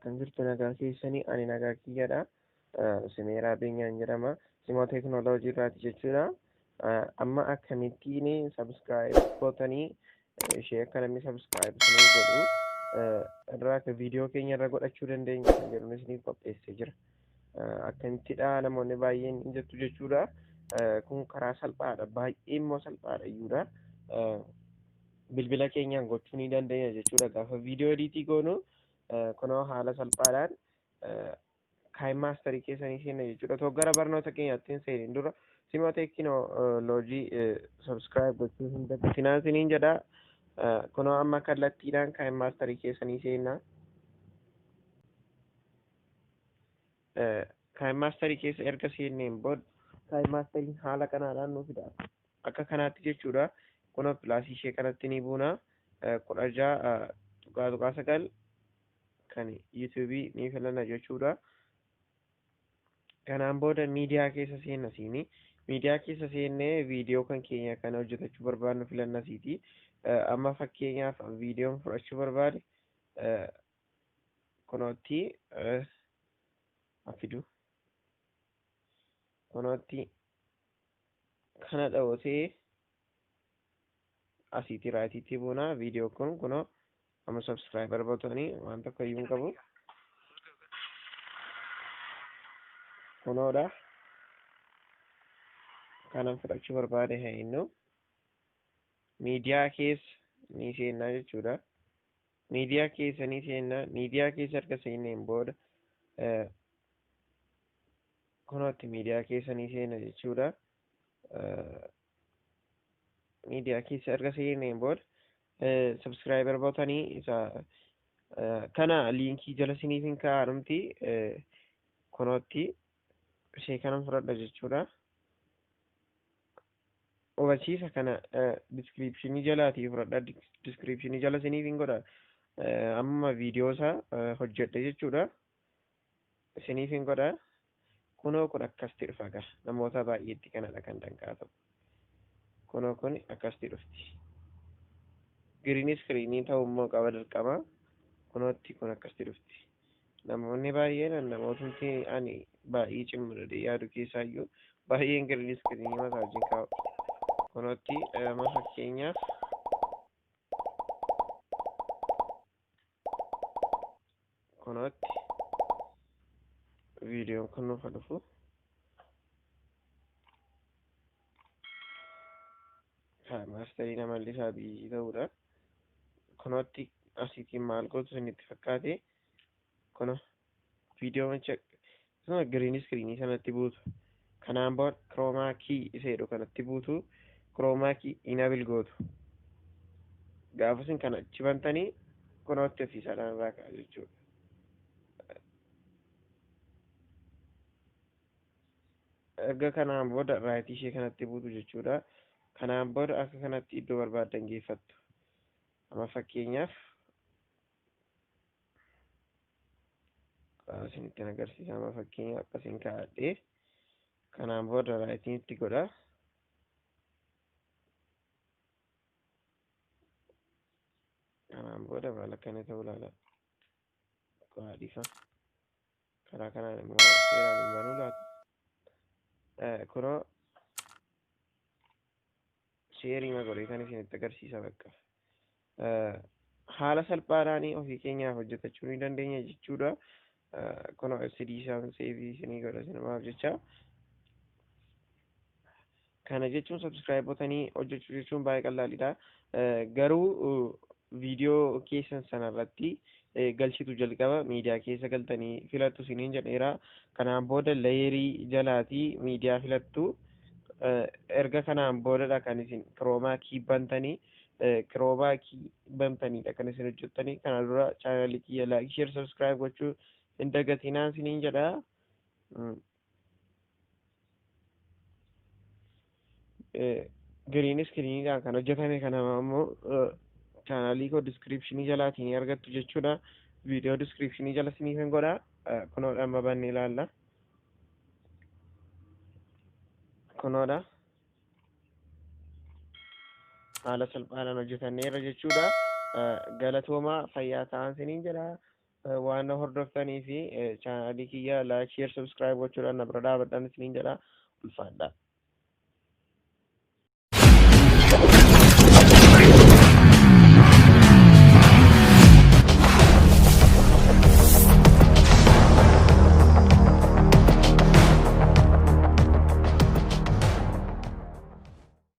Kan jirtu nagaa keessanii ani nagaa kiyyaadha. Simeeraa Beenyaan jedhama. Simoo teekinooloojii irraati jechuudha. Amma akkamittiin sabskiraayib gootanii ishee akka namni sabskiraayib isinii godhu irraa akka viidiyoo keenya irra godhachuu dandeenya kan jedhu isiniif qopheessee jira. Akkamittidha namoonni baay'een jettu jechuudha. Kun karaa salphaadha. Baay'ee immoo salphaadha iyyuudha. Bilbila keenyaan gochuu ni dandeenya jechuudha. Gaafa viidiyoo ediitii goonu kunoo haala salphaadhaan kaayim maasterii keessanii seenna jechuudha. Too gara barnoota keenyaatti hin seenin dura simoo teekinooloojii sabskiraayib gochuu hin dagatinaa isiniin jedha. Kunoo amma kallattiidhaan kaayim maasterii keessanii seenna. Kaayim maasterii keessa erga seenneen booda kaayim maasteriin haala kanaadhaan nu fida. Akka kanaatti jechuudha. Kunoo pilaasii ishee kanatti ni buuna. 16.9 kan yuutuubii ni filanna jechuudha. Kanaan booda miidiyaa keessa seenna. Miidiyaa keessa seennee viidiyoo kan keenya kana hojjetachuu barbaadnu filannasiiti. Amma fakkeenyaaf viidiyoon fudhachuu barbaade kunootti afidu. Kunootti kana dhawatee asiitti raatiitti buuna. Viidiyoo kun kunoo amma sabskiraayibar bootanii waan tokko iyyuu hin qabu. Kunoodha. Kanan fudhachuu barbaade haa innu miidiyaa keessa ni seenna jechuudha. Miidiyaa keessa ni seenna. Miidiyaa keessa erga seenneen booda kunootti miidiyaa keessa ni seenna jechuudha. Miidiyaa keessa erga seenneen booda sabskiraayibar bootanii isa kana liinkii jala siniif hin kaa'amti. Kunootti ishee kanan fudhadha jechuudha. Hubachiisa kana diskiriipshinii jalaatii fudhadha. Diskiriipshinii jala siniif hin godha. Amma viidiyoo isaa hojjedhe jechuudha. Siniif hin godha. Kunoo kun akkasitti dhufa gara namoota baay'eetti kanadha kan danqaatu. Kunoo kun akkasitti dhufti. Giriin iskiriinii ta'uu immoo qaba dirqama. Kunootti kun akkasitti dhufti. Namoonni baay'een namootni ani baay'ee cimmadha yaadu keessaa iyyuu baay'een giriin iskiriinii mataa wajjin kaa'u. Kunootti amma fakkeenyaaf kunootti viidiyoon kun nuuf dhufu. Maasterii namalli isaa biyyi ta'uudha. Kunootti asiitiin maal gootu isinitti fakkaate kuno viidiyoo macha giriin iskiriinii sanatti buutu. Kanaan booda kiroomaa kii iseedhu kanatti buutu. Kiroomaa kii inabil gootu. Gaafa isin kana achi bantanii kunootti ofiisaadhaan irraa ka'a jechuudha. Erga kanaan booda raayitii ishee kanatti buutu jechuudha. Kanaan booda akka kanatti iddoo barbaaddan geeffattu. Amma fakkeenyaaf isinitti agarsiisa. Amma fakkeenyaaf akkasiin kaa'adhee kanaan booda raayitiin itti godha. Kanaan booda baala akkana ta'uu ilaala. Qoraadhiifa. Karaa kanaan immoo seeraan hin banuu laatu. Kunoo sheerii magorii kan isinitti agarsiisa bakka. Haala salphaadhaan ofii keenyaaf hojjetachuu ni dandeenya jechuudha. Kunoo SD isaan seevii isinii godha namaaf jecha. Kana jechuun sabskiraayibotanii hojjechuu jechuun baay'ee qal'aadha. Garuu viidiyoo keessan sanarratti galchitu jalqaba miidiyaa keessa galtanii filattu isiniin jedheera. Kanaan booda layerii jalaatii miidiyaa filattu. Erga kanaan boodadha kan isin kiroomaa kii bantanii kiroomaa kii bantanidha kan isin hojjettanii. Kana dura chaanalii kiyya laayik sheer sabskiraayib gochuu hin dagatinaa isiniin jedha. Giriin iskiriiniidhaan kan hojjetame kana immoo chaanalii koo diskiriipshinii jalaatiin argattu jechuudha. Viidiyoo diskiriipshinii jala isiniif hin godha. Kunoodha amma banne ilaalla. Kunoodha. Haala salphaadhaan hojjetanneerra jechuudha. Galatoomaa fayyaa ta'aa isiniin jedha. waan hordoftanii fi chaanalii kiyya laayik sheer sabskiraayib gochuudhaan na bira dhaabadhaan isiniin jedha ulfaadha.